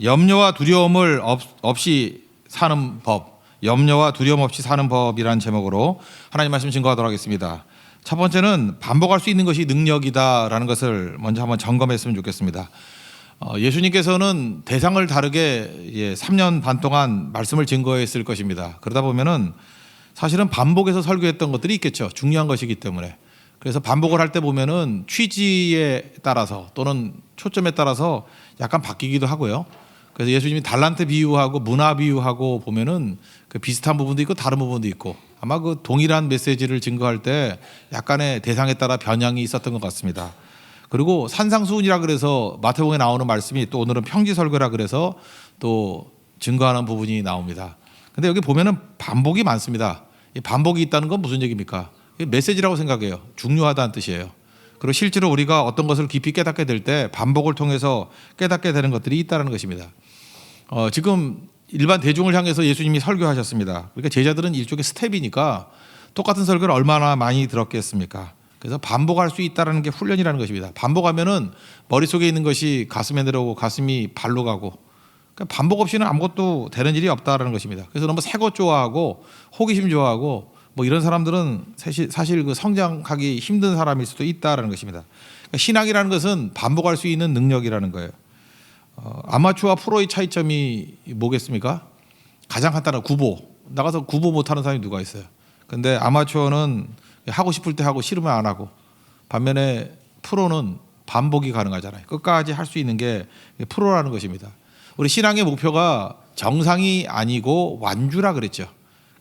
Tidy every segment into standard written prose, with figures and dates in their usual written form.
염려와 두려움을 없이 사는 법, 염려와 두려움 없이 사는 법이라는 제목으로 하나님 말씀 증거하도록 하겠습니다. 첫 번째는 반복할 수 있는 것이 능력이다라는 것을 먼저 한번 점검했으면 좋겠습니다. 예수님께서는 대상을 다르게 3년 반 동안 말씀을 증거했을 것입니다. 그러다 보면은 사실은 반복해서 설교했던 것들이 있겠죠. 중요한 것이기 때문에. 그래서 반복을 할 때 보면은 취지에 따라서 또는 초점에 따라서 약간 바뀌기도 하고요. 그래서 예수님이 달란트 비유하고 문화 비유하고 보면은 그 비슷한 부분도 있고 다른 부분도 있고 아마 그 동일한 메시지를 증거할 때 약간의 대상에 따라 변형이 있었던 것 같습니다. 그리고 산상수훈이라 그래서 마태복음에 나오는 말씀이 또 오늘은 평지설교라 그래서 또 증거하는 부분이 나옵니다. 근데 여기 보면은 반복이 많습니다. 이 반복이 있다는 건 무슨 얘기입니까? 메시지라고 생각해요. 중요하다는 뜻이에요. 그리고 실제로 우리가 어떤 것을 깊이 깨닫게 될 때 반복을 통해서 깨닫게 되는 것들이 있다는 것입니다. 지금 일반 대중을 향해서 예수님이 설교하셨습니다. 그러니까 제자들은 일종의 스텝이니까 똑같은 설교를 얼마나 많이 들었겠습니까? 그래서 반복할 수 있다는 게 훈련이라는 것입니다. 반복하면은 머릿속에 있는 것이 가슴에 내려오고 가슴이 발로 가고 그러니까 반복 없이는 아무것도 되는 일이 없다는 것입니다. 그래서 너무 새 것 좋아하고 호기심 좋아하고 뭐 이런 사람들은 사실 그 성장하기 힘든 사람일 수도 있다는 것입니다. 그러니까 신앙이라는 것은 반복할 수 있는 능력이라는 거예요. 아마추어와 프로의 차이점이 뭐겠습니까? 가장 간단한 구보. 나가서 구보 못하는 사람이 누가 있어요? 근데 아마추어는 하고 싶을 때 하고 싫으면 안 하고 반면에 프로는 반복이 가능하잖아요. 끝까지 할 수 있는 게 프로라는 것입니다. 우리 신앙의 목표가 정상이 아니고 완주라 그랬죠.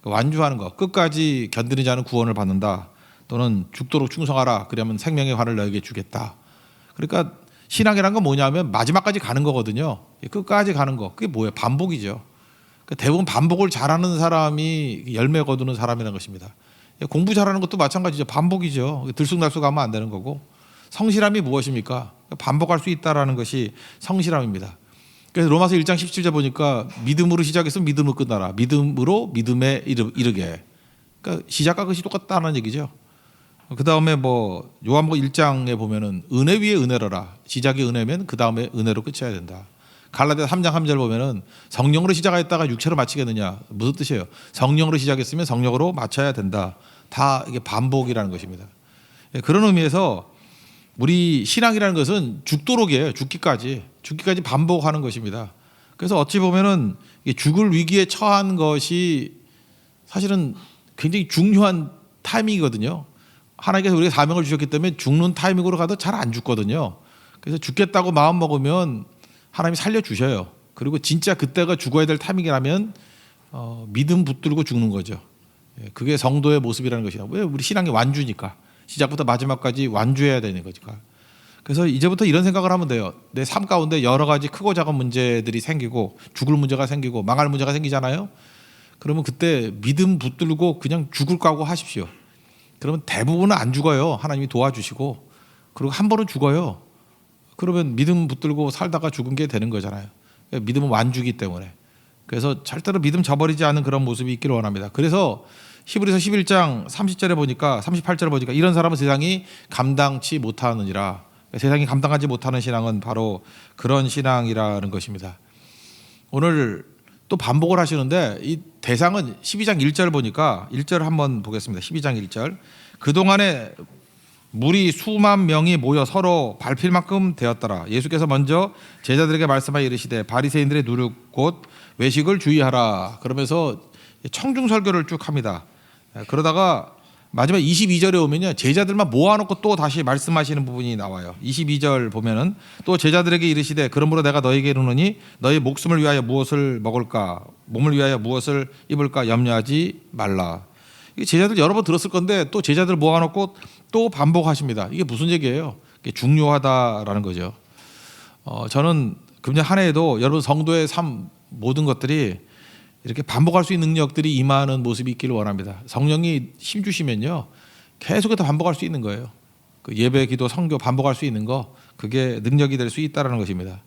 완주하는 것, 끝까지 견디는 자는 구원을 받는다. 또는 죽도록 충성하라. 그러면 생명의 환을 너에게 주겠다. 그러니까 신앙이란 건 뭐냐면 마지막까지 가는 거거든요. 끝까지 가는 거. 그게 뭐예요? 반복이죠. 그러니까 대부분 반복을 잘하는 사람이 열매 거두는 사람이라는 것입니다. 공부 잘하는 것도 마찬가지죠. 반복이죠. 들쑥날쑥하면 안 되는 거고. 성실함이 무엇입니까? 반복할 수 있다라는 것이 성실함입니다. 그래서 로마서 1장 17절 보니까 믿음으로 시작해서 믿음으로 끝나라. 믿음으로 믿음에 이르게. 그러니까 시작과 끝이 똑같다는 얘기죠. 그 다음에 뭐 요한복음 1장에 보면은 은혜 위에 은혜로라. 시작이 은혜면 그 다음에 은혜로 끝이어야 된다. 갈라디아 3장 3절 보면은 성령으로 시작했다가 육체로 마치겠느냐. 무슨 뜻이에요? 성령으로 시작했으면 성령으로 마쳐야 된다. 다 이게 반복이라는 것입니다. 그런 의미에서 우리 신앙이라는 것은 죽도록이에요. 죽기까지 반복하는 것입니다. 그래서 어찌 보면은 죽을 위기에 처한 것이 사실은 굉장히 중요한 타이밍이거든요. 하나님께서 우리에게 사명을 주셨기 때문에 죽는 타이밍으로 가도 잘 안 죽거든요. 그래서 죽겠다고 마음 먹으면 하나님이 살려주셔요. 그리고 진짜 그때가 죽어야 될 타이밍이라면 믿음 붙들고 죽는 거죠. 그게 성도의 모습이라는 것이야. 왜? 우리 신앙이 완주니까. 시작부터 마지막까지 완주해야 되는 거니까. 그래서 이제부터 이런 생각을 하면 돼요. 내 삶 가운데 여러 가지 크고 작은 문제들이 생기고 죽을 문제가 생기고 망할 문제가 생기잖아요. 그러면 그때 믿음 붙들고 그냥 죽을 각오 하십시오. 그러면 대부분은 안 죽어요. 하나님이 도와주시고. 그리고 한 번은 죽어요. 그러면 믿음 붙들고 살다가 죽은 게 되는 거잖아요. 믿음은 완주기 때문에. 그래서 절대로 믿음 저버리지 않는 그런 모습이 있기를 원합니다. 그래서 히브리서 11장 30절에 보니까 38절에 보니까 이런 사람은 세상이 감당치 못하느니라. 세상이 감당하지 못하는 신앙은 바로 그런 신앙이라는 것입니다. 오늘 또 반복을 하시는데 이 대상은 12장 1절 보니까 1절 한번 보겠습니다. 12장 1절. 그동안에 무리 수만 명이 모여 서로 밟힐 만큼 되었더라. 예수께서 먼저 제자들에게 말씀하여 이르시되 바리새인들의 누룩 곧 외식을 주의하라. 그러면서 청중 설교를 쭉 합니다. 그러다가 마지막 22절에 오면요, 제자들만 모아놓고 또 다시 말씀하시는 부분이 나와요. 22절 보면은 또 제자들에게 이르시되 그러므로 내가 너에게 이르노니 너희 목숨을 위하여 무엇을 먹을까 몸을 위하여 무엇을 입을까 염려하지 말라. 이게 제자들 여러 번 들었을 건데 또 제자들 모아놓고 또 반복하십니다. 이게 무슨 얘기예요? 이게 중요하다라는 거죠. 저는 금년 한 해에도 여러분 성도의 삶 모든 것들이 이렇게 반복할 수 있는 능력들이 임하는 모습이 있기를 원합니다. 성령이 힘 주시면요, 계속해서 반복할 수 있는 거예요. 그 예배, 기도, 선교 반복할 수 있는 거, 그게 능력이 될 수 있다는 것입니다.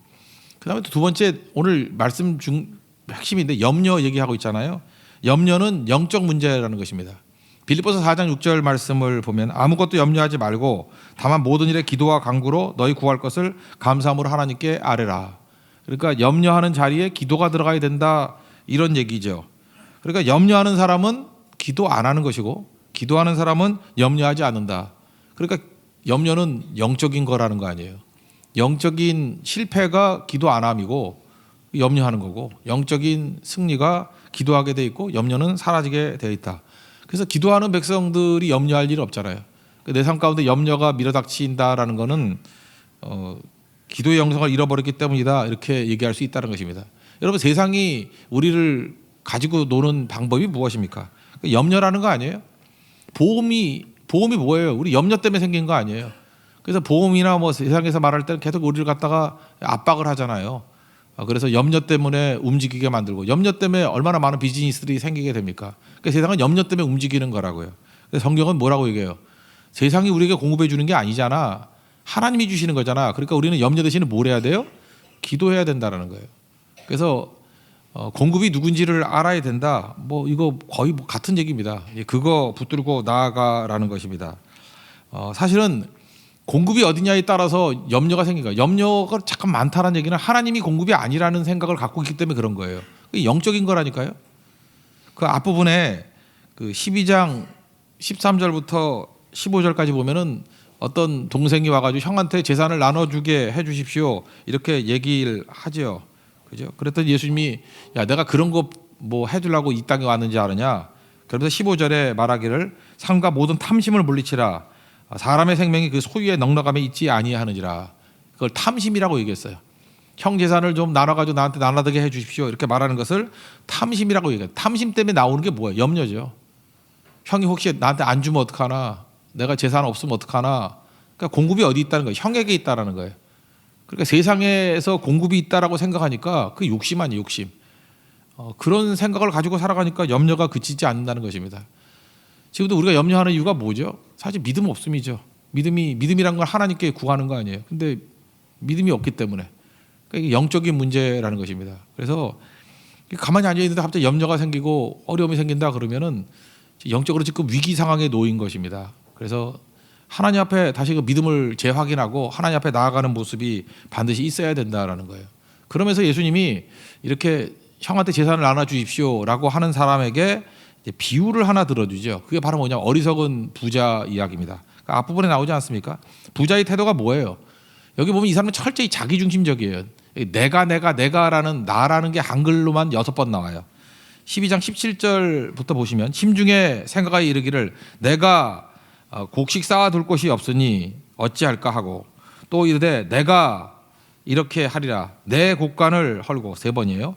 그다음에 또 두 번째 오늘 말씀 중 핵심인데 염려 얘기하고 있잖아요. 염려는 영적 문제라는 것입니다. 빌립보서 4장 6절 말씀을 보면 아무것도 염려하지 말고 다만 모든 일에 기도와 간구로 너희 구할 것을 감사함으로 하나님께 아뢰라. 그러니까 염려하는 자리에 기도가 들어가야 된다 이런 얘기죠. 그러니까 염려하는 사람은 기도 안 하는 것이고 기도하는 사람은 염려하지 않는다. 그러니까 염려는 영적인 거라는 거 아니에요. 영적인 실패가 기도 안 함이고 염려하는 거고 영적인 승리가 기도하게 돼 있고 염려는 사라지게 돼 있다. 그래서 기도하는 백성들이 염려할 일 없잖아요. 내 삶 가운데 염려가 밀어닥친다라는 거는 기도의 영성을 잃어버렸기 때문이다 이렇게 얘기할 수 있다는 것입니다. 여러분 세상이 우리를 가지고 노는 방법이 무엇입니까? 염려라는 거 아니에요? 보험이 뭐예요? 우리 염려 때문에 생긴 거 아니에요? 그래서 보험이나 뭐 세상에서 말할 때는 계속 우리를 갖다가 압박을 하잖아요. 그래서 염려 때문에 움직이게 만들고 염려 때문에 얼마나 많은 비즈니스들이 생기게 됩니까? 그러니까 세상은 염려 때문에 움직이는 거라고요. 그래서 성경은 뭐라고 얘기해요? 세상이 우리에게 공급해 주는 게 아니잖아. 하나님이 주시는 거잖아. 그러니까 우리는 염려 대신에 뭘 해야 돼요? 기도해야 된다라는 거예요. 그래서 공급이 누군지를 알아야 된다. 뭐 이거 거의 뭐 같은 얘기입니다. 그거 붙들고 나아가라는 것입니다. 사실은 공급이 어디냐에 따라서 염려가 생긴 거예요. 염려가 잠깐 많다는 얘기는 하나님이 공급이 아니라는 생각을 갖고 있기 때문에 그런 거예요. 영적인 거라니까요. 그 앞부분에 그 12장 13절부터 15절까지 보면은 어떤 동생이 와가지고 형한테 재산을 나눠주게 해주십시오 이렇게 얘기를 하죠. 그죠? 그랬더니 예수님이 야 내가 그런 거 뭐 해주려고 이 땅에 왔는지 아느냐. 그러면서 15절에 말하기를 삶과 모든 탐심을 물리치라. 사람의 생명이 그 소유의 넉넉함에 있지 아니하느니라. 그걸 탐심이라고 얘기했어요. 형 재산을 좀 나눠가지고 나한테 나눠되게 해주십시오 이렇게 말하는 것을 탐심이라고 얘기해요. 탐심 때문에 나오는 게 뭐예요? 염려죠. 형이 혹시 나한테 안 주면 어떡하나, 내가 재산 없으면 어떡하나. 그러니까 공급이 어디 있다는 거예요? 형에게 있다라는 거예요. 그러니까 세상에서 공급이 있다라고 생각하니까 그 욕심 아니에요, 욕심. 그런 생각을 가지고 살아가니까 염려가 그치지 않는다는 것입니다. 지금도 우리가 염려하는 이유가 뭐죠? 사실 믿음 없음이죠. 믿음이란 건 하나님께 구하는 거 아니에요. 근데 믿음이 없기 때문에 그러니까 이게 영적인 문제라는 것입니다. 그래서 가만히 앉아 있는데 갑자기 염려가 생기고 어려움이 생긴다 그러면은 영적으로 지금 위기 상황에 놓인 것입니다. 그래서 하나님 앞에 다시 그 믿음을 재확인하고 하나님 앞에 나아가는 모습이 반드시 있어야 된다라는 거예요. 그러면서 예수님이 이렇게 형한테 재산을 나눠 주십시오라고 하는 사람에게 비유를 하나 들어주죠. 그게 바로 뭐냐, 어리석은 부자 이야기입니다. 그러니까 앞부분에 나오지 않습니까? 부자의 태도가 뭐예요? 여기 보면 이 사람은 철저히 자기중심적이에요. 내가라는 나라는 게 한글로만 6번 나와요. 12장 17절부터 보시면 심중에 생각하여 이르기를 내가 곡식 쌓아둘 곳이 없으니 어찌할까 하고 또 이르되 내가 이렇게 하리라 내 곡간을 헐고 3번이에요.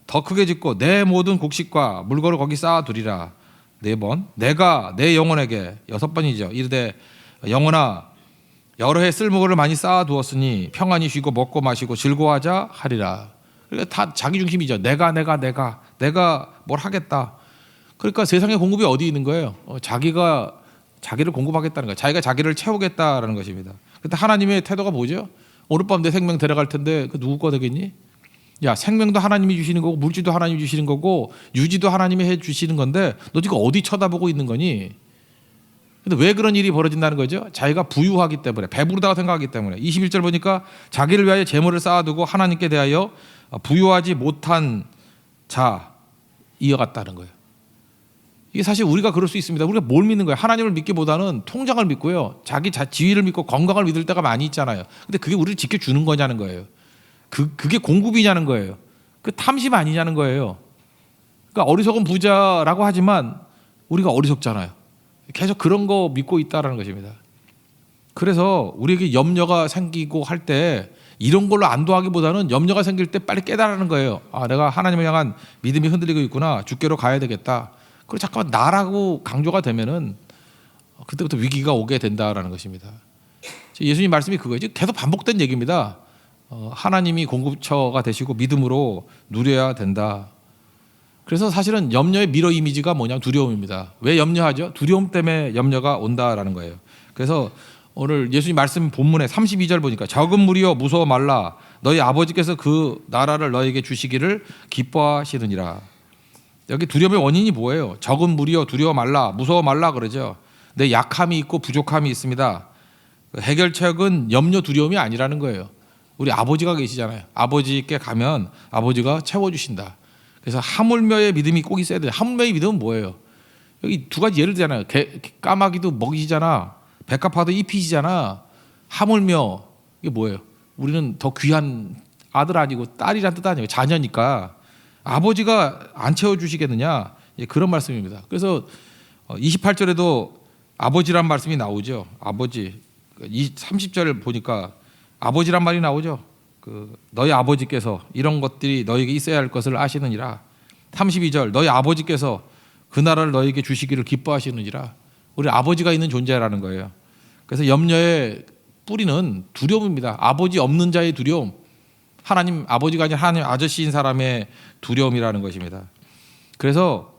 더 크게 짓고 내 모든 곡식과 물건을 거기 쌓아두리라 4번. 내가 내 영혼에게 6번이죠. 이르되 영혼아 여러 해 쓸모를 많이 쌓아두었으니 평안히 쉬고 먹고 마시고 즐거워하자 하리라. 그러니까 다 자기중심이죠. 내가 뭘 하겠다. 그러니까 세상의 공급이 어디 있는 거예요? 자기가 자기를 공급하겠다는 거예요. 자기가 자기를 채우겠다라는 것입니다. 근데 하나님의 태도가 뭐죠? 오늘 밤 내 생명 데려갈 텐데 그 누구 거 되겠니? 야, 생명도 하나님이 주시는 거고 물질도 하나님이 주시는 거고 유지도 하나님이 해 주시는 건데 너 지금 어디 쳐다보고 있는 거니? 근데 왜 그런 일이 벌어진다는 거죠? 자기가 부유하기 때문에, 배부르다고 생각하기 때문에. 21절 보니까 자기를 위하여 재물을 쌓아두고 하나님께 대하여 부유하지 못한 자 이어갔다는 거예요. 이게 사실 우리가 그럴 수 있습니다. 우리가 뭘 믿는 거예요? 하나님을 믿기보다는 통장을 믿고요, 자기 지위를 믿고 건강을 믿을 때가 많이 있잖아요. 근데 그게 우리를 지켜주는 거냐는 거예요. 그게 공급이냐는 거예요. 그 탐심 아니냐는 거예요. 그러니까 어리석은 부자라고 하지만 우리가 어리석잖아요. 계속 그런 거 믿고 있다라는 것입니다. 그래서 우리에게 염려가 생기고 할 때 이런 걸로 안도하기보다는 염려가 생길 때 빨리 깨달는 거예요. 아, 내가 하나님을 향한 믿음이 흔들리고 있구나. 주께로 가야 되겠다. 그리고 잠깐만 나라고 강조가 되면은 그때부터 위기가 오게 된다라는 것입니다. 예수님 말씀이 그거죠. 계속 반복된 얘기입니다. 하나님이 공급처가 되시고 믿음으로 누려야 된다. 그래서 사실은 염려의 미러 이미지가 뭐냐, 두려움입니다. 왜 염려하죠? 두려움 때문에 염려가 온다라는 거예요. 그래서 오늘 예수님 말씀 본문에 32절 보니까 적은 무리여 무서워 말라 너희 아버지께서 그 나라를 너에게 주시기를 기뻐하시느니라. 여기 두려움의 원인이 뭐예요? 적은 무리여 두려워 말라 무서워 말라 그러죠. 내 약함이 있고 부족함이 있습니다. 해결책은 염려 두려움이 아니라는 거예요. 우리 아버지가 계시잖아요. 아버지께 가면 아버지가 채워주신다. 그래서 하물며의 믿음이 꼭 있어야 돼요. 하물며의 믿음은 뭐예요? 여기 두 가지 예를 들잖아요. 까마귀도 먹이시잖아. 백합화도 입히시잖아. 하물며 이게 뭐예요? 우리는 더 귀한 아들 아니고 딸이란 뜻 아니에요. 자녀니까 아버지가 안 채워주시겠느냐? 그런 말씀입니다. 그래서 28절에도 아버지란 말씀이 나오죠. 아버지. 30절 보니까 아버지란 말이 나오죠. 너희 아버지께서 이런 것들이 너에게 있어야 할 것을 아시느니라. 32절 너희 아버지께서 그 나라를 너에게 주시기를 기뻐하시느니라. 우리 아버지가 있는 존재라는 거예요. 그래서 염려의 뿌리는 두려움입니다. 아버지 없는 자의 두려움. 하나님 아버지가 아니라 하나님 아저씨인 사람의 두려움이라는 것입니다. 그래서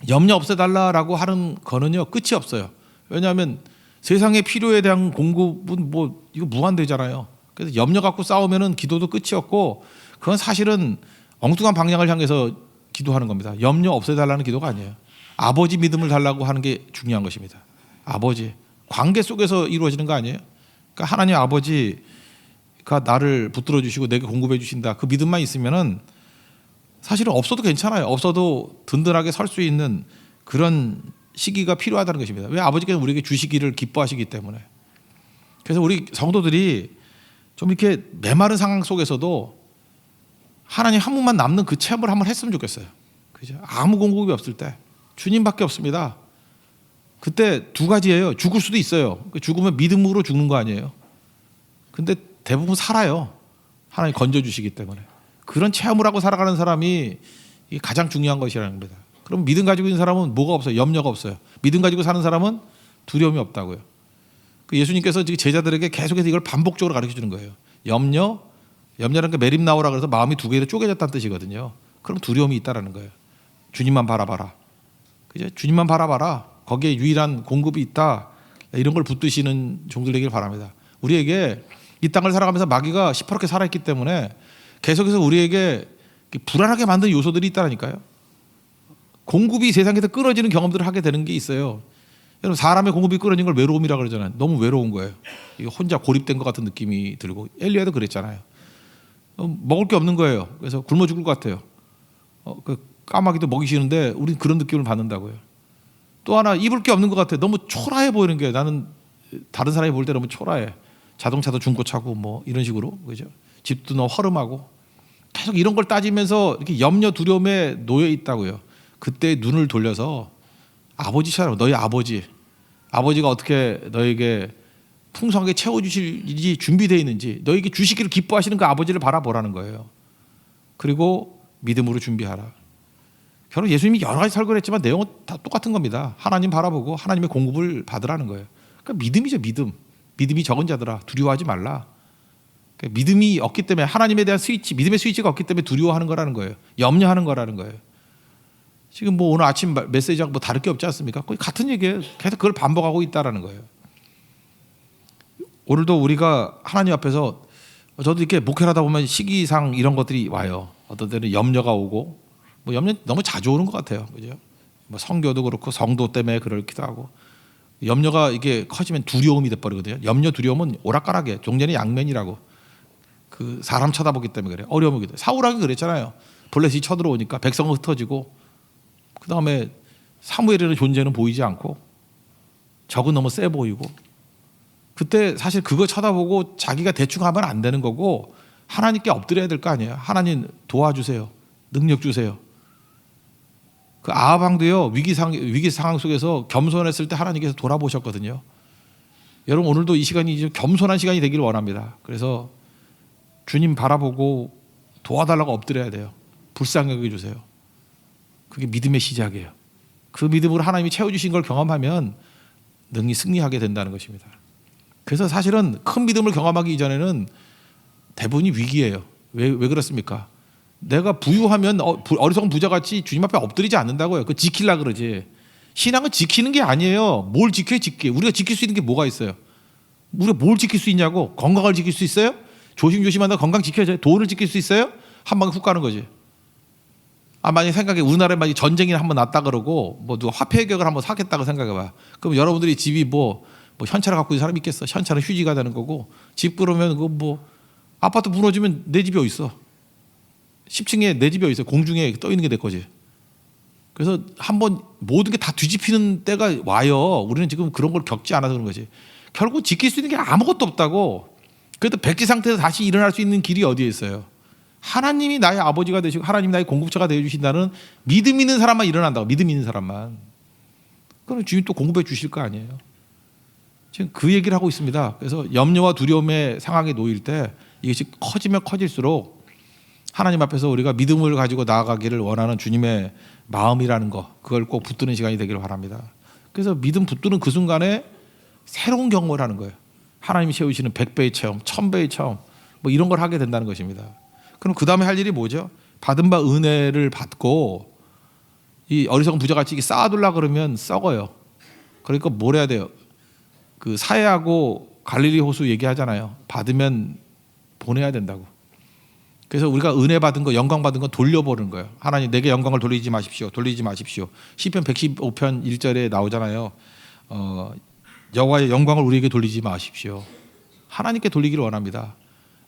염려 없애달라라고 하는 거는요 끝이 없어요. 왜냐하면 세상의 필요에 대한 공급은 뭐 이거 무한대잖아요. 그래서 염려 갖고 싸우면은 기도도 끝이 없고 그건 사실은 엉뚱한 방향을 향해서 기도하는 겁니다. 염려 없애달라는 기도가 아니에요. 아버지 믿음을 달라고 하는 게 중요한 것입니다. 아버지 관계 속에서 이루어지는 거 아니에요. 그러니까 하나님 아버지가 나를 붙들어 주시고 내게 공급해 주신다. 그 믿음만 있으면은 사실은 없어도 괜찮아요. 없어도 든든하게 설 수 있는 그런 시기가 필요하다는 것입니다. 왜 아버지께서 우리에게 주시기를 기뻐하시기 때문에. 그래서 우리 성도들이 좀 이렇게 메마른 상황 속에서도 하나님 한 분만 남는 그 체험을 한번 했으면 좋겠어요. 그죠? 아무 공급이 없을 때 주님밖에 없습니다. 그때 두 가지예요. 죽을 수도 있어요. 죽으면 믿음으로 죽는 거 아니에요. 근데 대부분 살아요. 하나님 건져주시기 때문에. 그런 체험을 하고 살아가는 사람이 가장 중요한 것이라는 겁니다. 그럼 믿음 가지고 있는 사람은 뭐가 없어요? 염려가 없어요. 믿음 가지고 사는 사람은 두려움이 없다고요. 예수님께서 제자들에게 계속해서 이걸 반복적으로 가르쳐 주는 거예요. 염려라는 게 메림나오라 그래서 마음이 두 개로 쪼개졌다는 뜻이거든요. 그럼 두려움이 있다라는 거예요. 주님만 바라봐라. 그죠? 주님만 바라봐라. 거기에 유일한 공급이 있다. 이런 걸 붙드시는 종들 되길 바랍니다. 우리에게 이 땅을 살아가면서 마귀가 시퍼렇게 살아있기 때문에 계속해서 우리에게 불안하게 만드는 요소들이 있다니까요. 공급이 세상에서 끊어지는 경험들을 하게 되는 게 있어요. 여러분 사람의 공급이 끊어진 걸 외로움이라고 그러잖아요. 너무 외로운 거예요. 혼자 고립된 것 같은 느낌이 들고 엘리야도 그랬잖아요. 먹을 게 없는 거예요. 그래서 굶어 죽을 것 같아요. 그 까마귀도 먹이시는데 우린 그런 느낌을 받는다고요. 또 하나 입을 게 없는 것 같아요. 너무 초라해 보이는 게 나는 다른 사람이 볼 때 너무 초라해. 자동차도 중고차고 뭐 이런 식으로 그죠? 집도 너무 허름하고 계속 이런 걸 따지면서 이렇게 염려 두려움에 놓여 있다고요. 그때 눈을 돌려서 아버지처럼 너희 아버지가 어떻게 너에게 풍성하게 채워주실지 준비되어 있는지 너에게 주시기를 기뻐하시는 그 아버지를 바라보라는 거예요. 그리고 믿음으로 준비하라. 결국 예수님이 여러 가지 설교를 했지만 내용은 다 똑같은 겁니다. 하나님 바라보고 하나님의 공급을 받으라는 거예요. 그러니까 믿음이죠. 믿음이 적은 자들아 두려워하지 말라. 그러니까 믿음이 없기 때문에 하나님에 대한 믿음의 스위치가 없기 때문에 두려워하는 거라는 거예요. 염려하는 거라는 거예요. 지금 뭐 오늘 아침 메시지하고 뭐 다를 게 없지 않습니까? 거의 같은 얘기예요. 계속 그걸 반복하고 있다라는 거예요. 오늘도 우리가 하나님 앞에서 저도 이렇게 목회를 하다 보면 시기상 이런 것들이 와요. 어떤 때는 염려가 오고 뭐 염려 너무 자주 오는 것 같아요. 그죠? 뭐 성교도 그렇고 성도 때문에 그렇기도 하고 염려가 이게 커지면 두려움이 돼버리거든요. 염려 두려움은 오락가락이에요. 종전의 양면이라고. 그 사람 쳐다보기 때문에 그래요. 어려움이 돼. 사울왕이 그랬잖아요. 블레셋이 쳐들어오니까 백성은 흩어지고 그 다음에 사무엘이라는 존재는 보이지 않고 적은 너무 세 보이고 그때 사실 그거 쳐다보고 자기가 대충 하면 안 되는 거고 하나님께 엎드려야 될 거 아니에요. 하나님 도와주세요. 능력 주세요. 그 아합 왕도요 위기 상황 속에서 겸손했을 때 하나님께서 돌아보셨거든요. 여러분 오늘도 이 시간이 좀 겸손한 시간이 되기를 원합니다. 그래서 주님 바라보고 도와달라고 엎드려야 돼요. 불쌍히 여겨주세요. 그게 믿음의 시작이에요. 그 믿음으로 하나님이 채워주신 걸 경험하면 능히 승리하게 된다는 것입니다. 그래서 사실은 큰 믿음을 경험하기 이전에는 대부분이 위기예요. 왜 그렇습니까? 내가 부유하면 어리석은 부자같이 주님 앞에 엎드리지 않는다고요. 그 지키려고 그러지. 신앙은 지키는 게 아니에요. 뭘 지켜야 지켜. 우리가 지킬 수 있는 게 뭐가 있어요? 우리가 뭘 지킬 수 있냐고. 건강을 지킬 수 있어요? 조심조심한다 건강 지켜야죠. 돈을 지킬 수 있어요? 한 방에 훅 가는 거지. 만약에 생각해 우리나라에 만약에 전쟁이 한번 났다 그러고 뭐 누가 화폐 개혁을 한번 사겠다고 생각해봐. 그럼 여러분들이 집이 뭐 현찰을 갖고 있는 사람이 있겠어? 현찰은 휴지가 되는 거고 집 그러면 그 뭐 아파트 무너지면 내 집이 어디 있어? 10층에 내 집이 어디 있어? 공중에 떠 있는 게 내 거지. 그래서 한번 모든 게 다 뒤집히는 때가 와요. 우리는 지금 그런 걸 겪지 않아서 그런 거지. 결국 지킬 수 있는 게 아무것도 없다고. 그래도 백지 상태에서 다시 일어날 수 있는 길이 어디에 있어요? 하나님이 나의 아버지가 되시고 하나님이 나의 공급처가 되어주신다는 믿음 있는 사람만 일어난다고. 믿음 있는 사람만. 그럼 주님 또 공급해 주실 거 아니에요. 지금 그 얘기를 하고 있습니다. 그래서 염려와 두려움의 상황에 놓일 때 이것이 커지면 커질수록 하나님 앞에서 우리가 믿음을 가지고 나아가기를 원하는 주님의 마음이라는 거, 그걸 꼭 붙드는 시간이 되기를 바랍니다. 그래서 믿음 붙드는 그 순간에 새로운 경험을 하는 거예요. 하나님이 세우시는 100배의 체험, 1000배의 체험, 뭐 이런 걸 하게 된다는 것입니다. 그럼 그 다음에 할 일이 뭐죠? 받은 바 은혜를 받고 이 어리석은 부자같이 쌓아두려고 그러면 썩어요. 그러니까 뭘 해야 돼요? 그 사해하고 갈릴리 호수 얘기하잖아요. 받으면 보내야 된다고. 그래서 우리가 은혜 받은 거, 영광 받은 거 돌려보는 거예요. 하나님 내게 영광을 돌리지 마십시오. 돌리지 마십시오. 시편 115편 1절에 나오잖아요. 여호와의 영광을 우리에게 돌리지 마십시오. 하나님께 돌리기를 원합니다.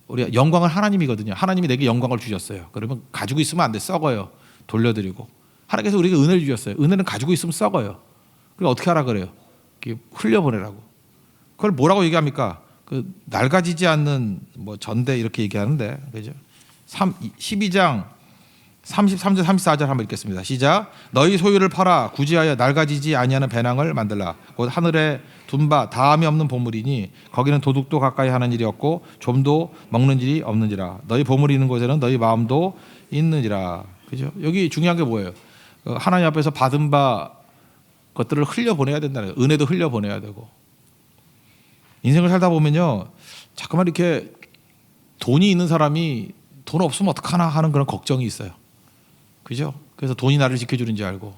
우리가 영광은 하나님이거든요. 하나님이 내게 영광을 주셨어요. 그러면 가지고 있으면 안 돼. 썩어요. 돌려드리고. 하나님께서 우리에게 은혜를 주셨어요. 은혜는 가지고 있으면 썩어요. 그럼 어떻게 하라 그래요? 흘려보내라고. 그걸 뭐라고 얘기합니까? 그 낡아지지 않는 뭐 전대 이렇게 얘기하는데, 그죠? 12장 33절 34절 한번 읽겠습니다. 시작. 너희 소유를 팔아 구제하여 낡아지지 아니하는 배낭을 만들라. 곧 하늘에 둔바 다함이 없는 보물이니 거기는 도둑도 가까이 하는 일이 없고 좀도 먹는 일이 없는지라. 너희 보물이 있는 곳에는 너희 마음도 있느니라. 그죠? 여기 중요한 게 뭐예요? 하나님 앞에서 받은 바 것들을 흘려보내야 된다는 거예요. 은혜도 흘려보내야 되고. 인생을 살다 보면요, 자꾸만 이렇게 돈이 있는 사람이 돈 없으면 어떡하나 하는 그런 걱정이 있어요. 그죠? 그래서 돈이 나를 지켜주는지 알고.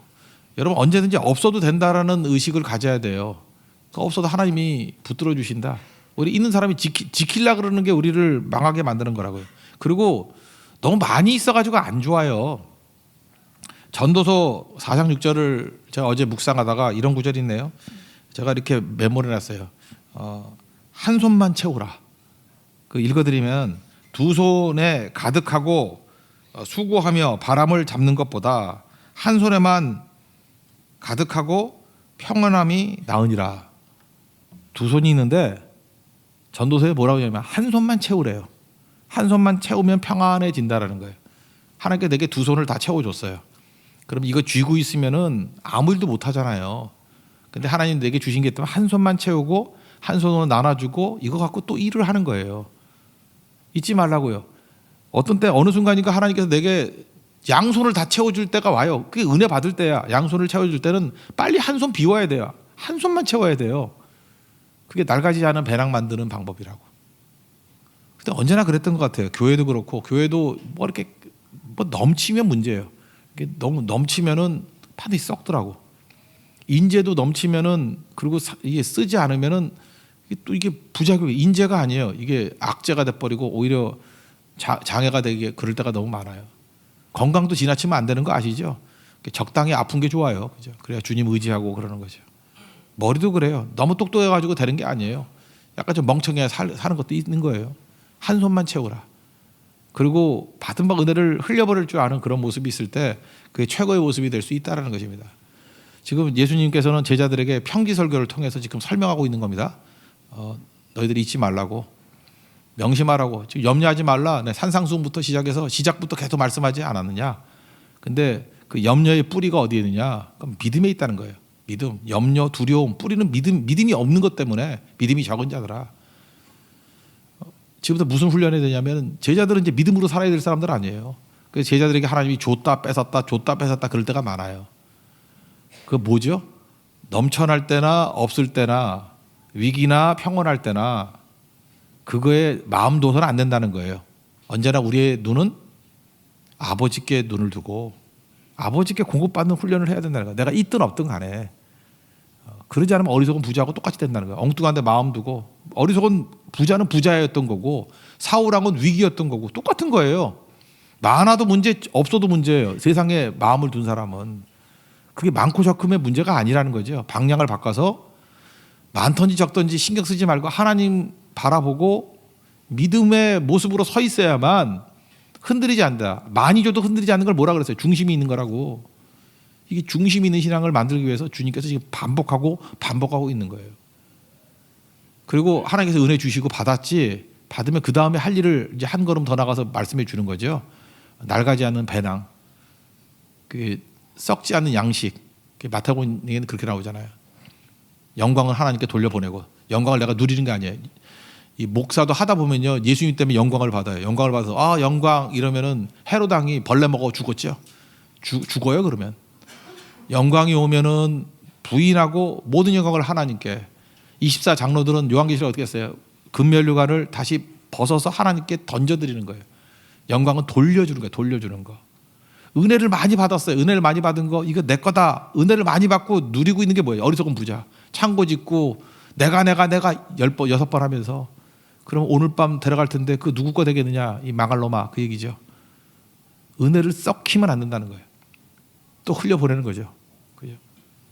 여러분 언제든지 없어도 된다라는 의식을 가져야 돼요. 그러니까 없어도 하나님이 붙들어 주신다. 우리 있는 사람이 지키려고 그러는 게 우리를 망하게 만드는 거라고요. 그리고 너무 많이 있어가지고 안 좋아요. 전도서 4장 6절을 제가 어제 묵상하다가 이런 구절이 있네요. 제가 이렇게 메모해놨어요. 한 손만 채우라. 그 읽어드리면 두 손에 가득하고 수고하며 바람을 잡는 것보다 한 손에만 가득하고 평안함이 나으니라. 두 손이 있는데 전도서에 뭐라고 하냐면 한 손만 채우래요. 한 손만 채우면 평안해진다라는 거예요. 하나님께 내게 두 손을 다 채워줬어요. 그럼 이거 쥐고 있으면은 아무 일도 못 하잖아요. 근데 하나님 내게 주신 게 있다면 한 손만 채우고 한 손으로 나눠주고 이거 갖고 또 일을 하는 거예요. 잊지 말라고요. 어떤 때 어느 순간인가 하나님께서 내게 양손을 다 채워줄 때가 와요. 그게 은혜 받을 때야. 양손을 채워줄 때는 빨리 한 손 비워야 돼요. 한 손만 채워야 돼요. 그게 낡아지지 않은 배낭 만드는 방법이라고. 근데 언제나 그랬던 것 같아요. 교회도 그렇고 교회도 뭐 이렇게 뭐 넘치면 문제예요. 이게 너무 넘치면은 반드시 썩더라고. 인재도 넘치면은 그리고 이게 쓰지 않으면은 또 이게 부작용이 인재가 아니에요. 이게 악재가 돼버리고 오히려 장애가 되게 그럴 때가 너무 많아요. 건강도 지나치면 안 되는 거 아시죠? 적당히 아픈 게 좋아요. 그죠? 그래야 주님 의지하고 그러는 거죠. 머리도 그래요. 너무 똑똑해가지고 되는 게 아니에요. 약간 좀 멍청해 사는 것도 있는 거예요. 한 손만 채우라. 그리고 받은 바 은혜를 흘려버릴 줄 아는 그런 모습이 있을 때 그게 최고의 모습이 될 수 있다는 것입니다. 지금 예수님께서는 제자들에게 평기 설교를 통해서 지금 설명하고 있는 겁니다. 너희들이 잊지 말라고, 명심하라고. 지금 염려하지 말라. 네, 산상수훈부터 시작해서 시작부터 계속 말씀하지 않았느냐. 근데 그 염려의 뿌리가 어디에 있느냐? 그럼 믿음에 있다는 거예요. 믿음, 염려, 두려움, 뿌리는 믿음이 없는 것 때문에 믿음이 적은 자들아. 지금부터 무슨 훈련이 되냐면 제자들은 이제 믿음으로 살아야 될 사람들 아니에요. 그래서 제자들에게 하나님이 줬다 뺏었다 그럴 때가 많아요. 그 뭐죠? 넘쳐날 때나 없을 때나 위기나 평온할 때나 그거에 마음 둬서는 안 된다는 거예요. 언제나 우리의 눈은 아버지께 눈을 두고 아버지께 공급받는 훈련을 해야 된다는 거예요. 내가 있든 없든 간에. 그러지 않으면 어리석은 부자하고 똑같이 된다는 거예요. 엉뚱한데 마음 두고. 어리석은 부자는 부자였던 거고 사울왕은 위기였던 거고 똑같은 거예요. 많아도 문제, 없어도 문제예요. 세상에 마음을 둔 사람은. 그게 많고 적음의 문제가 아니라는 거죠. 방향을 바꿔서 많던지 적던지 신경 쓰지 말고 하나님 바라보고 믿음의 모습으로 서 있어야만 흔들리지 않는다. 많이 줘도 흔들리지 않는 걸 뭐라 그랬어요? 중심이 있는 거라고. 이게 중심 있는 신앙을 만들기 위해서 주님께서 지금 반복하고 있는 거예요. 그리고 하나님께서 은혜 주시고 받았지, 받으면 그 다음에 할 일을 이제 한 걸음 더 나가서 말씀해 주는 거죠. 낡아지 않는 배낭, 그 썩지 않는 양식. 마태복음에는 그렇게 나오잖아요. 영광을 하나님께 돌려보내고, 영광을 내가 누리는 게 아니에요. 이 목사도 하다 보면요, 예수님 때문에 영광을 받아요. 영광을 받아서 영광 이러면은 헤롯 왕이 벌레 먹어 죽었죠. 죽어요 그러면. 영광이 오면은 부인하고 모든 영광을 하나님께. 24 장로들은 요한계시록 어떻게 했어요? 금면류관을 다시 벗어서 하나님께 던져드리는 거예요. 영광은 돌려주는 거예요. 돌려주는 거. 은혜를 많이 받았어요. 은혜를 많이 받은 거 이거 내 거다. 은혜를 많이 받고 누리고 있는 게 뭐예요? 어리석은 부자. 창고 짓고 내가 10번 6번 하면서, 그럼 오늘 밤 데려갈 텐데 그 누구 거 되겠느냐? 이 망할 놈아, 그 얘기죠. 은혜를 썩히면 안 된다는 거예요. 또 흘려보내는 거죠.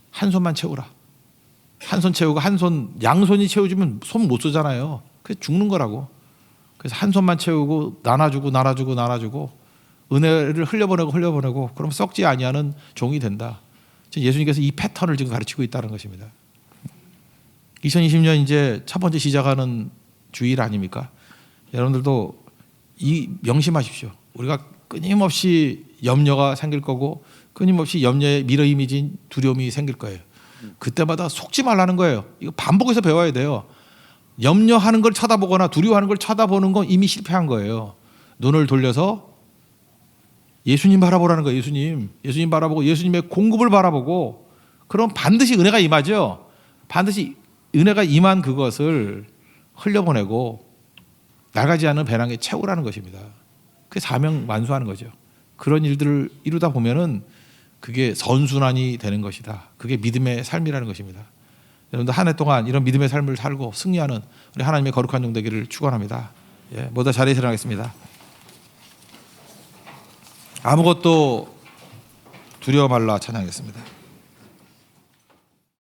한 손만 채우라. 한 손 채우고 양손이 채워주면 손 못 쓰잖아요. 그래서 죽는 거라고. 그래서 한 손만 채우고 나눠주고 은혜를 흘려보내고 그럼 썩지 아니하는 종이 된다. 예수님께서 이 패턴을 지금 가르치고 있다는 것입니다. 2020년 이제 첫 번째 시작하는 주일 아닙니까? 여러분들도 이 명심하십시오. 우리가 끊임없이 염려가 생길 거고 끊임없이 염려에 미러이미진 두려움이 생길 거예요. 그때마다 속지 말라는 거예요. 이거 반복해서 배워야 돼요. 염려하는 걸 쳐다보거나 두려워하는 걸 쳐다보는 건 이미 실패한 거예요. 눈을 돌려서 예수님 바라보라는 거예요. 예수님 바라보고 예수님의 공급을 바라보고, 그럼 반드시 은혜가 임하죠. 반드시 은혜가 임한 그것을 흘려보내고 나가지 않은 배낭에 채우라는 것입니다. 그게 사명 완수하는 거죠. 그런 일들을 이루다 보면은 그게 선순환이 되는 것이다. 그게 믿음의 삶이라는 것입니다. 여러분들 한 해 동안 이런 믿음의 삶을 살고 승리하는 우리 하나님의 거룩한 종 되기를 축원합니다. 모두 자리에 일어나겠습니다. 아무것도 두려워 말라 찬양하겠습니다.